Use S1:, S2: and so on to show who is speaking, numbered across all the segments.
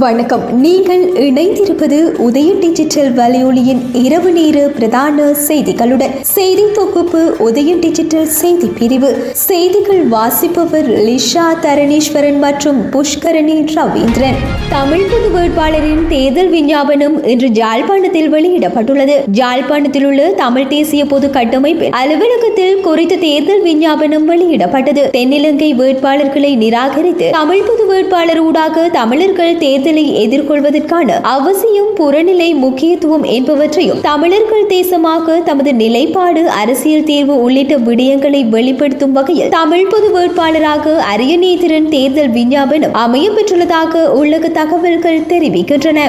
S1: வணக்கம். நீங்கள் இணைந்திருப்பது உதய டிஜிட்டல் வலையொலியின் இரவு நேர பிரதான செய்திகளுடன். செய்தி தொகுப்பு உதய டிஜிட்டல் செய்தி பிரிவு. செய்திகள் வாசிப்பவர் லிஷா தரணீஸ்வரன் மற்றும் புஷ்கரணி ரவீந்திரன். தமிழ் பொது வேட்பாளரின் தேர்தல் விஞ்ஞாபனம் இன்று யாழ்ப்பாணத்தில் வெளியிடப்பட்டுள்ளது. யாழ்ப்பாணத்தில் உள்ள தமிழ் தேசிய பொது கட்டமைப்பு அலுவலகத்தில் குறித்த தேர்தல் விஞ்ஞாபனம் வெளியிடப்பட்டது. தென்னிலங்கை வேட்பாளர்களை நிராகரித்து தமிழ் பொது வேட்பாளர் ஊடாக தமிழர்கள் தேர்தலை எதிர்கொள்வதற்கான அவசியம், புறநிலை, முக்கியத்துவம் என்பவற்றையும் தமிழர்கள் தேசமாக தமது நிலைப்பாடு, அரசியல் தேர்வு உள்ளிட்ட விடயங்களை வெளிப்படுத்தும் வகையில் தமிழ் பொது வேட்பாளராக அரியநேத்திரன் தேர்தல் விஞ்ஞாபனம் அமைய பெற்றுள்ளதாக உள்ளக தகவல்கள் தெரிவிக்கின்றன.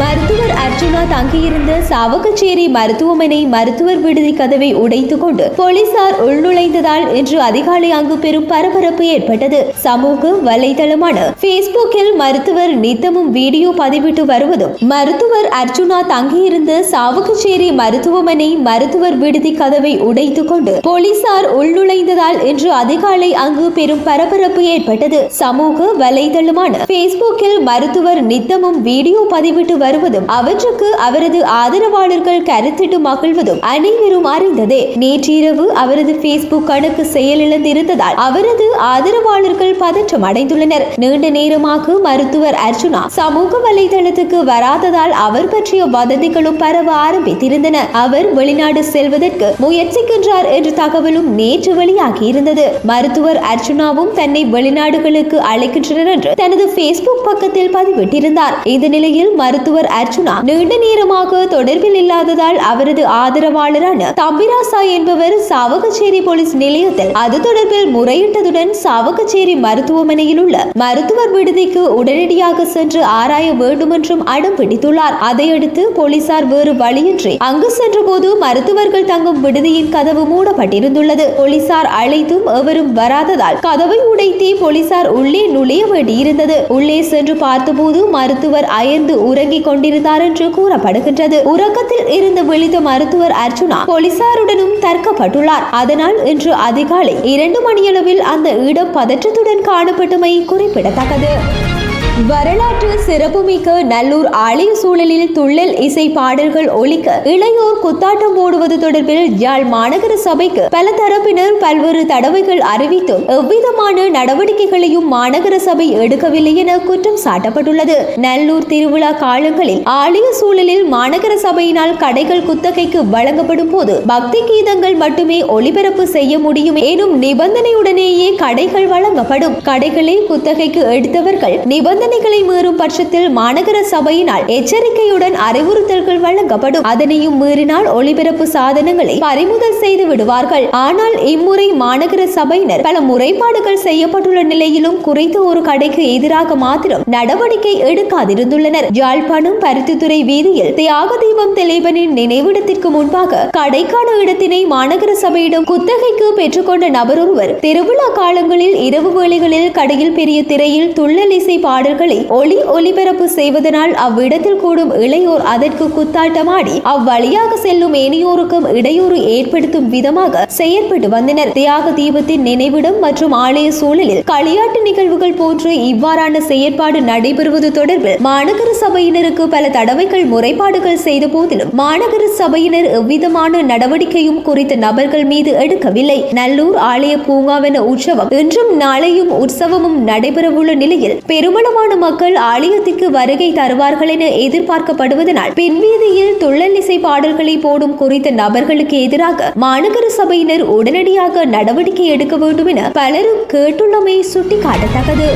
S1: மருத்துவர் அர்ச்சுனா தங்கியிருந்த சாவகச்சேரி மருத்துவமனை மருத்துவர் விடுதி கதவை உடைத்துக் கொண்டு போலீசார் உள்நுழைந்ததால் இன்று அதிகாலை அங்கு பெரும் பரபரப்பு ஏற்பட்டது. சமூக வலைதளமான பேஸ்புக்கில் மருத்துவர் நித்தமும் வீடியோ பதிவிட்டு வருவதும், மருத்துவர் அர்ச்சுனா தங்கியிருந்த சாவகச்சேரி மருத்துவமனை மருத்துவர் விடுதி கதவை உடைத்துக் கொண்டு போலீசார் உள்நுழைந்ததால் இன்று அதிகாலை அங்கு பெரும் பரபரப்பு ஏற்பட்டது. சமூக வலைதளமான பேஸ்புக்கில் மருத்துவர் நித்தமும் வீடியோ பதிவிட்டு வருவதும், அவற்றுக்கு அவரது ஆதரவாளர்கள் கருத்திட்டு மகிழ்வதும் அனைவரும் அறிந்ததே. நேற்றிரவு அவரது பேஸ்புக் கணக்கு செயலிழந்திருந்ததால் அவரது ஆதரவாளர்கள் பதற்றம் அடைந்துள்ளனர். நீண்ட நேரமாக மருத்துவர் அர்ச்சுனா சமூக வலைதளத்துக்கு வராததால் அவர் பற்றிய வதந்திகளும் பரவ ஆரம்பித்திருந்தன. அவர் வெளிநாடு செல்வதற்கு முயற்சிக்கின்றார் என்ற தகவலும் நேற்று வெளியாகி இருந்தது. மருத்துவர் அர்ச்சுனாவும் தன்னை வெளிநாடுகளுக்கு அழைக்கின்றனர் என்று தனது பேஸ்புக் பக்கத்தில் பதிவிட்டிருந்தார். இந்த நிலையில் மருத்துவர் அர்ச்சுனா நீண்ட நேரமாக தொடர்பில் இல்லாததால் அவரது ஆதரவாளரான தம்பிராசா என்பவர் சாவகச்சேரி போலீஸ் நிலையத்தில் அது தொடர்பில் முறையிட்டதுடன் சாவகச்சேரி மருத்துவமனையில் உள்ள மருத்துவர் விடுதிக்கு உடனடியாக சென்று ஆராய வேண்டும் என்றும் அடம் பிடித்துள்ளார். அதையடுத்து போலீசார் வேறு வழியின்றி அங்கு சென்றபோது மருத்துவர்கள் தங்கும் விடுதியின் கதவு மூடப்பட்டிருந்துள்ளது. போலீசார் அழைத்தும் எவரும் வராததால் கதவை உடைத்து போலீசார் உள்ளே நுழைய வேண்டியிருந்தது. உள்ளே சென்று பார்த்தபோது மருத்துவர் அயர்ந்து உறங்கிக் கொண்டிருந்தார் என்று கூறப்படுகின்றது. உறக்கத்தில் இருந்து விழித்த மருத்துவர் அர்ச்சுனா போலீசாருடனும் தர்க்கப்பட்டுள்ளார். அதனால் இன்று அதிகாலை 2 மணியளவில் அந்த இடம் பதற்றத்துடன் காணப்பட்டமை குறிப்பிடத்தக்கது. வரலாற்று சிறப்புமிக்க நல்லூர் ஆலய சூழலில் துள்ளல் இசை பாடல்கள் ஒலிக்க இளையோர் குத்தாட்டம் போடுவது தொடர்பில் யாழ் மாநகர சபைக்கு பல தரப்பினர் பல்வேறு தடவைகள் அறிவித்தும் எவ்விதமான நடவடிக்கைகளையும் மாநகர சபை எடுக்கவில்லை என குற்றம் சாட்டப்பட்டுள்ளது. நல்லூர் திருவிழா காலங்களில் ஆலய சூழலில் மாநகர சபையினால் கடைகள் குத்தகைக்கு வழங்கப்படும் போது பக்தி கீதங்கள் மட்டுமே ஒளிபரப்பு செய்ய முடியும் எனும் நிபந்தனையுடனேயே கடைகள் வழங்கப்படும். கடைகளை குத்தகைக்கு எடுத்தவர்கள் நிபந்தனைகளை மீறும் பட்சத்தில் மாநகர சபையினால் எச்சரிக்கையுடன் அறிவுறுத்தல்கள் வழங்கப்படும். அதனையும் மீறினால் ஒளிபரப்பு சாதனங்களை பறிமுதல் செய்து விடுவார்கள். ஆனால் இம்முறை மாநகர சபையினர் பல முறைப்பாடுகள் செய்யப்பட்டுள்ள நிலையிலும் குறித்த ஒரு கடைக்கு எதிராக மாத்திரம் நடவடிக்கை எடுக்காதிருந்துள்ளனர். யாழ்ப்பாணம் பருத்தித்துறை வீதியில் தியாக தீபம் திலீபனின் நினைவிடத்திற்கு முன்பாக கடைக்கான இடத்தினை மாநகர சபையிடம் குத்தகைக்கு பெற்றுக்கொண்ட நபர் ஒருவர் திருவிழா காலங்களில் இரவு வேளைகளில் கடையில் பெரிய திரையில் துள்ளல் இசை பாடல்களை ஒளிபரப்பு செய்வதனால் அவ்விடத்தில் கூடும் இளையோர் அதற்கு குத்தாட்டமாடி அவ்வழியாக செல்லும் ஏனையோருக்கும் இடையூறு ஏற்படுத்தும் விதமாக செயற்பட்டு வந்தனர். தியாக தீபத்தின் நினைவிடம் மற்றும் ஆலய சூழலில் களியாட்டு நிகழ்வுகள் போன்று இவ்வாறான செயற்பாடு நடைபெறுவது தொடர்பில் மாநகர சபையினருக்கு பல தடவைகள் முறைப்பாடுகள் செய்த போதிலும் மாநகர சபையினர் எவ்விதமான நடவடிக்கையும் குறித்த நபர்கள் மீது எடுக்கவில்லை. நல்லூர் ஆலய பூங்காவன உற்சவம் இன்றும் நாளையும் உற்சவமும் நடைபெறவுள்ள நிலையில் பெருமளவான மக்கள் ஆலயத்திற்கு வருகை தருவார்கள் என எதிர்பார்க்கப்படுவதனால் பின்வீதியில் துள்ளல் இசை பாடல்களை போடும் குறித்த நபர்களுக்கு எதிராக மாநகர சபையினர் உடனடியாக நடவடிக்கை எடுக்க வேண்டும் என பலரும் கேட்டுள்ளமை சுட்டிக்காட்டத்தக்கது.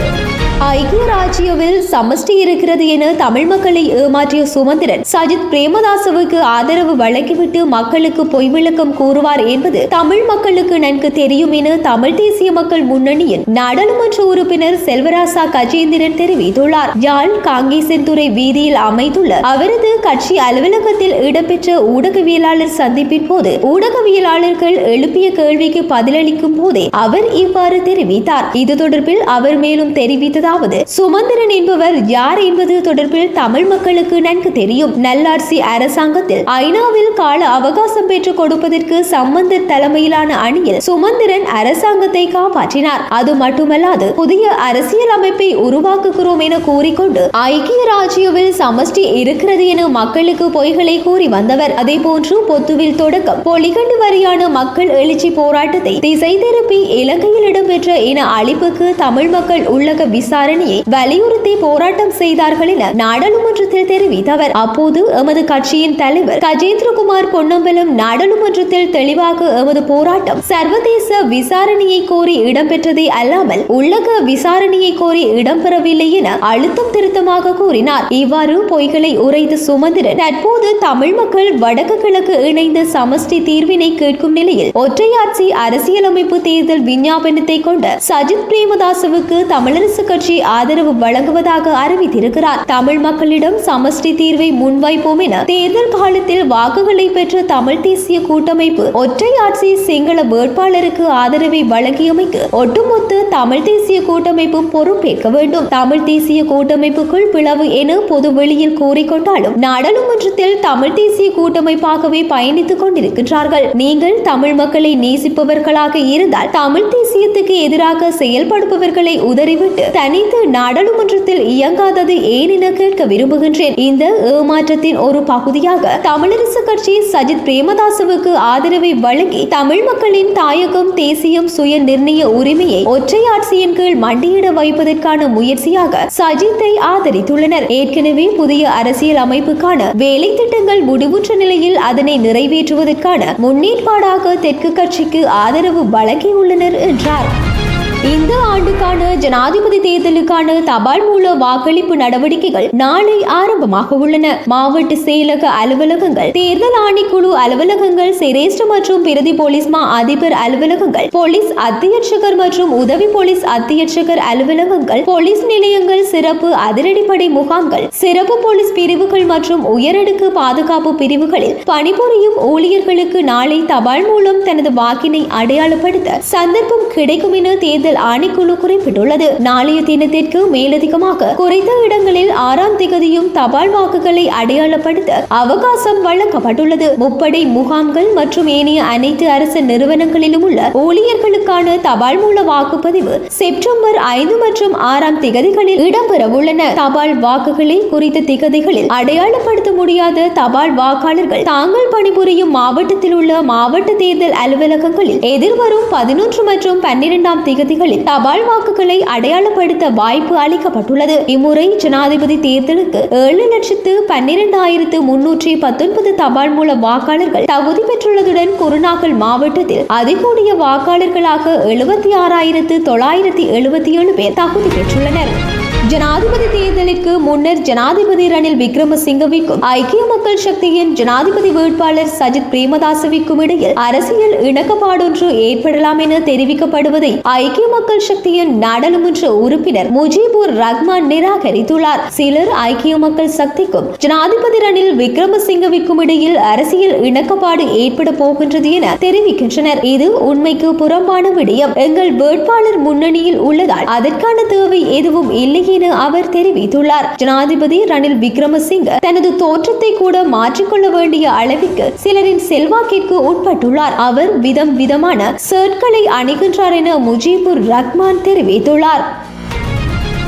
S1: ஐக்கிய ராஜ்யவில் சமஷ்டி இருக்கிறது என தமிழ் மக்களை ஏமாற்றிய சுமந்திரன் சஜித் பிரேமதாசவுக்கு ஆதரவு வழங்கிவிட்டு மக்களுக்கு பொய் விளக்கம் கூறுவார் என்பது தமிழ் மக்களுக்கு நன்கு தெரியும் என தமிழ் தேசிய மக்கள் முன்னணியின் நாடாளுமன்ற உறுப்பினர் செல்வராசா கஜேந்திரன் தெரிவித்துள்ளார். யாழ் காங்கேசன்துறை வீதியில் அமைந்துள்ள அவரது கட்சி அலுவலகத்தில் இடம்பெற்ற ஊடகவியலாளர் சந்திப்பின் போது ஊடகவியலாளர்கள் எழுப்பிய கேள்விக்கு பதிலளிக்கும் போதே அவர் இவ்வாறு தெரிவித்தார். இது தொடர்பில் அவர் மேலும் தெரிவித்தது, கூறுவதாவது, சுமந்திரன் என்பவர் யார் என்பது தொடர்பில் தமிழ் மக்களுக்கு நன்கு தெரியும். நல்லாட்சி அரசாங்கத்தில் ஐநாவில் கால அவகாசம் பெற்றுக் கொடுப்பதற்கு சம்பந்தர் தலைமையிலான அணியில் சுமந்திரன் அரசாங்கத்தை காப்பாற்றினார். அது மட்டுமல்லாது புதிய அரசியல் அமைப்பை உருவாக்குகிறோம் என கூறிக்கொண்டு ஐக்கிய ராஜ்யவில் சமஷ்டி இருக்கிறது என மக்களுக்கு பொய்களை கூறி வந்தவர். அதே போன்று பொத்துவில் தொடக்கம் பொலிகண்டு வரையான மக்கள் எழுச்சி போராட்டத்தை திசை திருப்பி இலங்கையில் இடம்பெற்ற இன அழிப்புக்கு தமிழ் மக்கள் உள்ளக விசாரணையை வலியுறுத்தி போராட்டம் செய்தார்கள் என நாடாளுமன்றத்தில் தெரிவித்தவர். அப்போது எமது கட்சியின் தலைவர் கஜேந்திரகுமார் பொன்னம்பலம் நாடாளுமன்றத்தில் தெளிவாக எமது போராட்டம் சர்வதேச விசாரணையை கோரி இடம்பெற்றதே அல்லாமல் உள்ளக விசாரணையை கோரி இடம்பெறவில்லை என அழுத்தம் திருத்தமாக கூறினார். இவ்வாறு பொய்களை உரைத்த சுமந்திரன் தற்போது தமிழ் மக்கள் வடக்கு கிழக்கு இணைந்த சமஷ்டி தீர்வினை கேட்கும் நிலையில் ஒற்றையாட்சி அரசியலமைப்பு தேர்தல் விஞ்ஞாபனத்தை கொண்ட சஜித் பிரேமதாசவுக்கு தமிழரசு கட்சி ஆதரவு வழங்குவதாக அறிவித்திருக்கிறார். தமிழ் மக்களிடம் சமஷ்டி தீர்வை முன்வைப்போம் என தேர்தல் காலத்தில் வாக்குகளை பெற்ற தமிழ் தேசிய கூட்டமைப்பு ஒற்றையாட்சி சிங்கள வேட்பாளருக்கு ஆதரவை வழங்கியமைக்கு ஒட்டுமொத்த தமிழ் தேசிய கூட்டமைப்பு பொறுப்பேற்க வேண்டும். தமிழ் தேசிய கூட்டமைப்புக்குள் பிளவு என பொது வெளியில் கூறிக்கொண்டாலும் நாடாளுமன்றத்தில் தமிழ் தேசிய கூட்டமைப்பாகவே பயணித்துக் கொண்டிருக்கிறார்கள். நீங்கள் தமிழ் மக்களை நேசிப்பவர்களாக இருந்தால் தமிழ் தேசியத்துக்கு எதிராக செயல்படுபவர்களை உதறிவிட்டு தனித்து நாடாளுமன்றத்தில் இயங்காதது ஏன் என கேட்க விரும்புகின்றேன். இந்த ஏமாற்றத்தின் ஒரு பகுதியாக தமிழரசு கட்சி சஜித் பிரேமதாசவுக்கு ஆதரவை வழங்கி தமிழ் மக்களின் தாயகம் தேசியம் சுய நிர்ணய உரிமையை ஒற்றையாட்சியின் கீழ் மண்டியிட வைப்பதற்கான முயற்சியாக சஜித்தை ஆதரித்துள்ளனர். ஏற்கனவே புதிய அரசியல் அமைப்புக்கான வேலை திட்டங்கள் முடிவுற்ற நிலையில் அதனை நிறைவேற்றுவதற்கான முன்னேற்பாடாக தெற்கு கட்சிக்கு ஆதரவு வழங்கியுள்ளனர் என்றார். இந்த ஆண்டுக்கான ஜனாதிபதி தேர்தலுக்கான தபால் மூல வாக்களிப்பு நடவடிக்கைகள் நாளை ஆரம்பமாக உள்ளன. மாவட்ட செயலக அலுவலகங்கள், தேர்தல் ஆணைக்குழு அலுவலகங்கள், சிரேஷ்ட மற்றும் பிரதி போலீஸ் மா அதிபர் அலுவலகங்கள், போலீஸ் அத்தியட்சகர் மற்றும் உதவி போலீஸ் அத்தியட்சகர் அலுவலகங்கள், போலீஸ் நிலையங்கள், சிறப்பு அதிரடிப்படை முகாம்கள், சிறப்பு போலீஸ் பிரிவுகள் மற்றும் உயரடுக்கு பாதுகாப்பு பிரிவுகளில் பணிபுரியும் ஊழியர்களுக்கு நாளை தபால் மூலம் தனது வாக்கினை அடையாளப்படுத்த சந்தர்ப்பம் கிடைக்கும் என தேர்தல் ஆணைக்குழு குறிப்பிட்டுள்ளது. நாளைய தினத்திற்கு மேலதிகமாக குறைந்த இடங்களில் 6ஆம் திகதியும் தபால் வாக்குகளை அடையாளப்படுத்த அவகாசம் வழங்கப்பட்டுள்ளது. முப்படை முகாம்கள் மற்றும் ஏனைய அனைத்து அரசு நிறுவனங்களிலும் உள்ள ஊழியர்களுக்கான தபால் மூல வாக்குப்பதிவு செப்டம்பர் 5 மற்றும் 6ஆம் திகதிகளில் இடம்பெறவுள்ளன. தபால் வாக்குகளை குறித்த திகதிகளில் அடையாளப்படுத்த முடியாத தபால் வாக்காளர்கள் தாங்கள் பணிபுரியும் மாவட்டத்தில் உள்ள மாவட்ட தேர்தல் அலுவலகங்களில் எதிர்வரும் 11 மற்றும் 12ஆம் திகதிகளில் தபால் வாக்குகளை அடையாளப்படுத்த வாய்ப்பு அளிக்கப்பட்டுள்ளது. இம்முறை ஜனாதிபதி தேர்தலுக்கு 7,12,319 தபால் மூல வாக்காளர்கள் தகுதி பெற்றுள்ளதுடன் குருநாகல் மாவட்டத்தில் அதிகூடிய வாக்காளர்களாக 76,977 பேர் தகுதி பெற்றுள்ளனர். ஜனாதிபதி தேர்தலிற்கு முன்னர் ஜனாதிபதி ரணில் விக்ரமசிங்கவிற்கும் ஐக்கிய மக்கள் சக்தியின் ஜனாதிபதி வேட்பாளர் சஜித் பிரேமதாசவிற்கும் இடையில் அரசியல் இணக்கப்பாடொன்று ஏற்படலாம் என தெரிவிக்கப்படுவதை ஐக்கிய மக்கள் சக்தியின் நாடாளுமன்ற உறுப்பினர் முஜிபுர் ரஹ்மான் நிராகரித்துள்ளார். சிலர் ஐக்கிய மக்கள் சக்திக்கும் ஜனாதிபதி ரணில் விக்ரமசிங்கவிற்கும் இடையில் அரசியல் இணக்கப்பாடு ஏற்பட போகின்றது என தெரிவிக்கின்றனர். இது உண்மைக்கு புறம்பான விடயம். எங்கள் வேட்பாளர் முன்னணியில் உள்ளதால் அதற்கான தேவை எதுவும் இல்லை என அவர் தெரிவித்துள்ளார். ஜனாதிபதி ரணில் விக்ரமசிங்க தனது தோற்றத்தை கூட மாற்றிக்கொள்ள வேண்டிய அளவிற்கு சிலரின் செல்வாக்கிற்கு உட்பட்டுள்ளார். அவர் விதம் விதமான ஷர்ட்களை அணிகின்றார் என முஜிபுர் ரஹ்மான் தெரிவித்துள்ளார்.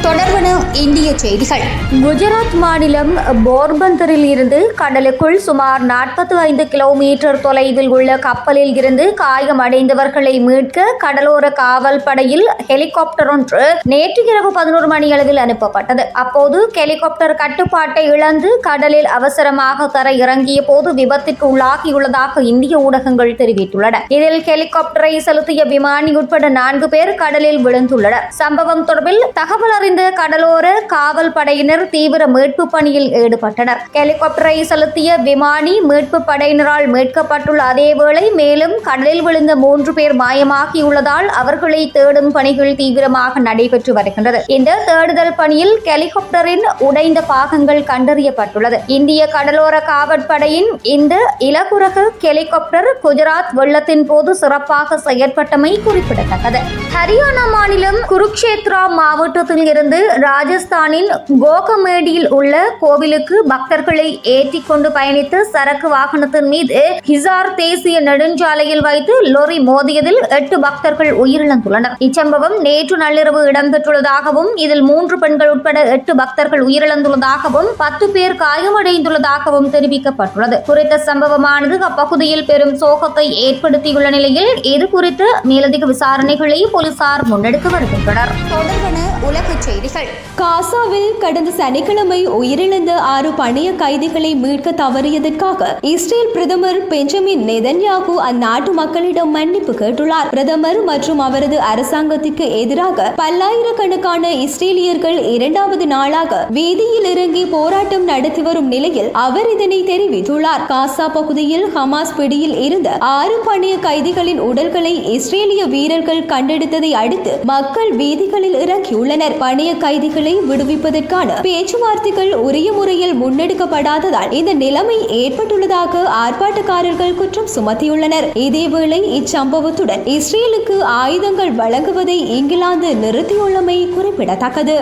S2: தொடர்வன இந்திய செய்திகள். குஜராத் மாநிலம் போர்பந்தரில் இருந்து கடலுக்குள் சுமார் 45 கிலோமீட்டர் தொலைவில் உள்ள கப்பலில் இருந்து காயமடைந்தவர்களை மீட்க கடலோர காவல் படையில் ஹெலிகாப்டர் ஒன்று நேற்று இரவு 11 மணி அளவில் அனுப்பப்பட்டது. அப்போது ஹெலிகாப்டர் கட்டுப்பாட்டை இழந்து கடலில் அவசரமாக தர இறங்கிய போது விபத்திற்கு உள்ளாகியுள்ளதாக இந்திய ஊடகங்கள் தெரிவித்துள்ளன. இதில் ஹெலிகாப்டரை செலுத்திய விமானி உட்பட 4 பேர் கடலில் விழுந்துள்ளனர். சம்பவம் தொடர்பில் தகவல் அறிந்த கடலோர காவல் படையினர் தீவிர மீட்பு பணியில் ஈடுபட்டனர். ஹெலிகாப்டரை செலுத்திய விமானி மீட்பு படையினரால் மீட்கப்பட்டுள்ள அதேவேளை மேலும் கடலில் விழுந்த 3 பேர் மாயமாகியுள்ளதால் அவர்களை தேடும் பணிகள் தீவிரமாக நடைபெற்று வருகின்றது. இந்த தேடுதல் பணியில் ஹெலிகாப்டரின் உடைந்த பாகங்கள் கண்டறியப்பட்டுள்ளது. இந்திய கடலோர காவற்படையின் இந்த இலகுரக ஹெலிகாப்டர் குஜராத் வெள்ளத்தின் போது சிறப்பாக செயற்பட்டமை குறிப்பிடத்தக்கது. ஹரியானா மாநிலம் குருக்ஷேத்ரா மாவட்டத்தில் இருந்து இருந்து ராஜஸ்தானின் கோகமேடியில் உள்ள கோவிலுக்கு பக்தர்களை ஏற்றி கொண்டு பயணித்த சரக்கு வாகனத்தின் மீது ஹிசார் தேசிய நெடுஞ்சாலையில் வைத்து லொரி மோதியதில் 8 பக்தர்கள் உயிரிழந்துள்ளனர். இச்சம்பவம் நேற்று நள்ளிரவு இடம்பெற்றுள்ளதாகவும் இதில் 3 பெண்கள் உட்பட 8 பக்தர்கள் உயிரிழந்துள்ளதாகவும் 10 பேர் காயமடைந்துள்ளதாகவும் தெரிவிக்கப்பட்டுள்ளது. குறித்த சம்பவமானது அப்பகுதியில் பெரும் சோகத்தை ஏற்படுத்தியுள்ள நிலையில் இது குறித்து மேலதிக விசாரணைகளை போலீசார் முன்னெடுத்து வருகின்றனர். தொடர்பான உலகச் செய்திகள்.
S1: காசாவில் கடந்த சனிக்கிழமை உயிரிழந்த 6 பணைய கைதிகளை மீட்க தவறியதற்காக இஸ்ரேல் பிரதமர் பெஞ்சமின் நெதன்யாகு அந்நாட்டு மக்களிடம் மன்னிப்பு கேட்டுள்ளார். பிரதமர் மற்றும் அவரது அரசாங்கத்திற்கு எதிராக பல்லாயிரக்கணக்கான இஸ்ரேலியர்கள் 2வது நாளாக வீதியில் இறங்கி போராட்டம் நடத்தி வரும் நிலையில் அவர் இதனை தெரிவித்துள்ளார். காசா பகுதியில் ஹமாஸ் பிடியில் இருந்த 6 பணைய கைதிகளின் உடல்களை இஸ்ரேலிய வீரர்கள் கண்டெடுத்ததை அடுத்து மக்கள் வீதிகளில் இறங்கியுள்ளனர். பணைய கைதிகளை விடுவிப்பதற்கான பேச்சுவார்த்தைகள் உரிய முறையில் முன்னெடுக்கப்படாததால் இந்த நிலைமை ஏற்பட்டுள்ளதாக ஆர்ப்பாட்டக்காரர்கள் குற்றம் சுமத்தியுள்ளனர். இதேவேளை இச்சம்பவத்துடன் இஸ்ரேலுக்கு ஆயுதங்கள் வழங்குவதை இங்கிலாந்து நிறுத்தியுள்ளமை குறிப்பிடத்தக்கது.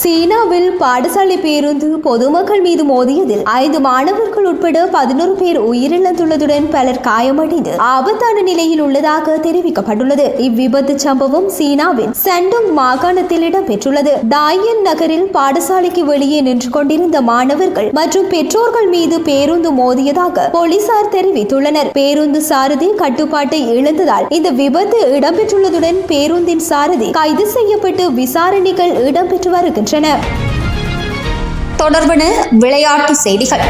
S1: சீனாவில் பாடசாலை பேருந்து பொதுமக்கள் மீது மோதியதில் 5 மாணவர்கள் உட்பட 11 பேர் உயிரிழந்துள்ளதுடன் பலர் காயமடைந்து ஆபத்தான நிலையில் உள்ளதாக தெரிவிக்கப்பட்டுள்ளது. இவ்விபத்து சம்பவம் சீனாவின் சண்டோங் மாகாணத்தில் இடம்பெற்றுள்ளது. டாயன் நகரில் பாடசாலைக்கு வெளியே நின்று கொண்டிருந்த மாணவர்கள் மற்றும் பெற்றோர்கள் மீது பேருந்து மோதியதாக போலீசார் தெரிவித்துள்ளனர். பேருந்து சாரதி கட்டுப்பாட்டை இழந்ததால் இந்த விபத்து இடம்பெற்றுள்ளதுடன் பேருந்தின் சாரதி கைது செய்யப்பட்டு விசாரணைகள் இடம்பெற்று வருகின்றன.
S2: தொடர்பான விளையாட்டு செய்திகள்.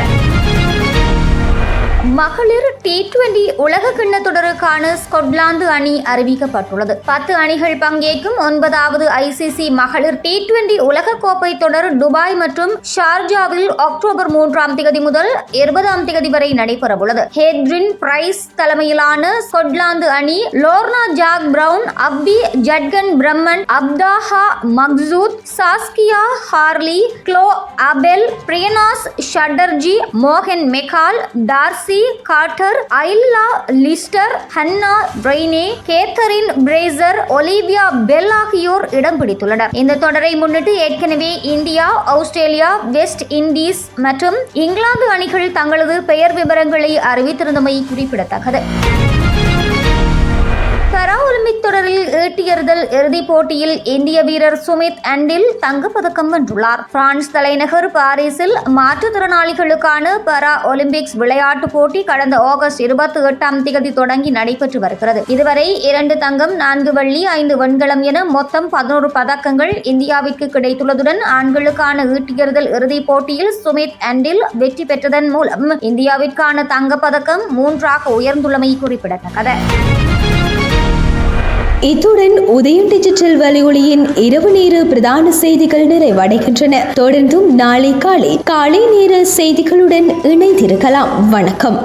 S2: மகளிர் T20 உலக கிண்ண தொடருக்கான ஸ்கொட்லாந்து அணி அறிவிக்கப்பட்டுள்ளது. 10 அணிகள் பங்கேற்கும் 9வது ICC மகளிர் T20 உலகக்கோப்பை தொடர் துபாய் மற்றும் ஷார்ஜாவில் அக்டோபர் 3ஆம் தேதி முதல் 20ஆம் தேதி வரை நடைபெறவுள்ளது. ஹேட்ரின் பிரைஸ் தலைமையிலான ஸ்கொட்லாந்து அணி Lorna Jack Brown, Abbi Aitken Drummond, Abtaha Maqsood, Saskia Horley, Chloe Abel, Priyanaz Chatterji, Megan McColl, Darcey Carter, Ailsa Lister, Hannah Rainey, Katherine Fraser, Olivia Bell ஆகியோர் இடம் பிடித்துள்ளனர். இந்த தொடரை முன்னிட்டு ஏற்கனவே இந்தியா, ஆஸ்திரேலியா, வெஸ்ட் இண்டீஸ் மற்றும் இங்கிலாந்து அணிகள் தங்களது பெயர் விவரங்களை அறிவித்திருந்தமை குறிப்பிடத்தக்கது. பாரா ஒலிம்பிக் தொடரில் ஈட்டி எறிதல் இறுதிப் போட்டியில் இந்திய வீரர் சுமித் அண்டில் தங்கப்பதக்கம் வென்றுள்ளார். பிரான்ஸ் தலைநகர் பாரிஸில் மாற்றுத்திறனாளிகளுக்கான பாரா ஒலிம்பிக்ஸ் விளையாட்டுப் போட்டி கடந்த ஆகஸ்ட் 28ஆம் தேதி தொடங்கி நடைபெற்று வருகிறது. இதுவரை 2 தங்கம், 4 வெள்ளி, 5 வெண்கலம் என மொத்தம் 11 பதக்கங்கள் இந்தியாவிற்கு கிடைத்துள்ளதுடன் ஆண்களுக்கான ஈட்டி எறிதல் இறுதிப் போட்டியில் சுமித் அண்டில் வெற்றி பெற்றதன் மூலம் இந்தியாவிற்கான தங்கப்பதக்கம் 3ஆக உயர்ந்துள்ளமை குறிப்பிடத்தக்கது.
S1: இத்துடன் உதயம் டிஜிட்டல் வலையொலியின் இரவு நேர பிரதான செய்திகள் நிறைவடைகின்றன. தொடர்ந்தும் நாளை காலை நேர செய்திகளுடன் இணைந்திருக்கலாம். வணக்கம்.